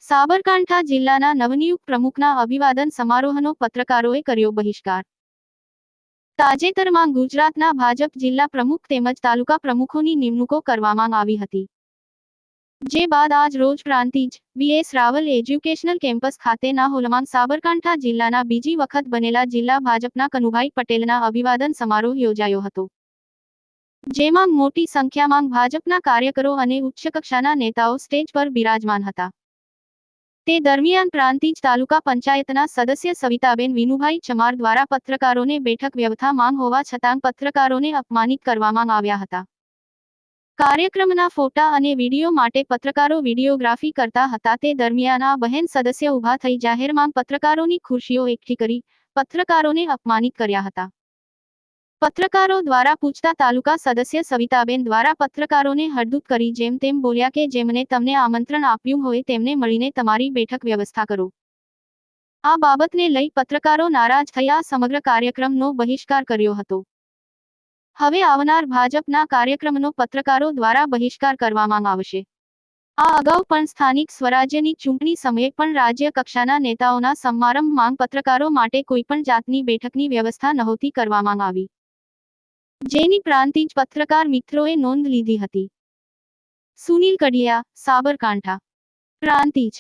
સાબરકાંઠા જિલ્લાના નવનિયુક્ત પ્રમુખના અભિવાદન સમારોહનો પત્રકારોએ કર્યો બહિષ્કાર. તાજેતરમાં ગુજરાતના ભાજપ જિલ્લા પ્રમુખ તેમજ તાલુકા પ્રમુખોની નિમણૂકો કરવામાં આવી હતી. જે બાદ આજ રોજ પ્રાંતિજ વી.એસ. રાવલ એજ્યુકેશનલ કેમ્પસ ખાતેના હોલમાં સાબરકાંઠા જિલ્લાના બીજી વખત બનેલા જિલ્લા ભાજપના કનુભાઈ પટેલના અભિવાદન સમારોહ યોજાયો હતો. જેમાં મોટી સંખ્યામાં ભાજપના કાર્યકરો અને ઉચ્ચકક્ષાના નેતાઓ સ્ટેજ પર બિરાજમાન હતા. તે દરમિયાન પ્રાંતિજ તાલુકા પંચાયતના સદસ્ય સવિતાબેન વિનુભાઈ ચમાર દ્વારા પત્રકારોને બેઠક વ્યવસ્થા માંગ હોવા છતાં પત્રકારોને અપમાનિત કરવામાં આવ્યા હતા. કાર્યક્રમના ફોટા અને વિડીયો માટે પત્રકારો વિડીયોગ્રાફી કરતા હતા. તે દરમિયાન આ બહેન સદસ્ય ઊભા થઈ જાહેરમાં પત્રકારોની ખુરશીઓ એકઠી કરી પત્રકારોને અપમાનિત કર્યા હતા. પત્રકારો દ્વારા પૂછતા તાલુકા સદસ્ય સવિતાબેન દ્વારા પત્રકારોને હળદૂત કરી જેમ તેમ બોલ્યા કે જેમને તમને આમંત્રણ આપ્યું હોય તેમને મળીને તમારી બેઠક વ્યવસ્થા કરો. આ બાબતને લઈ પત્રકારો નારાજ થઈ આ સમગ્ર કાર્યક્રમનો બહિષ્કાર કર્યો હતો. હવે આવનાર ભાજપના કાર્યક્રમનો પત્રકારો દ્વારા બહિષ્કાર કરવામાં આવશે. આ અગાઉ પણ સ્થાનિક સ્વરાજ્યની ચૂંટણી સમયે પણ રાજ્ય કક્ષાના નેતાઓના સમારંભમાં પત્રકારો માટે કોઈપણ જાતની બેઠકની વ્યવસ્થા નહોતી કરવામાં આવી. જેની પ્રાંતિજ પત્રકાર મિત્રોએ નોંધ લીધી હતી. સુનિલ કડિયા, સાબરકાંઠા. પ્રાંતિજ.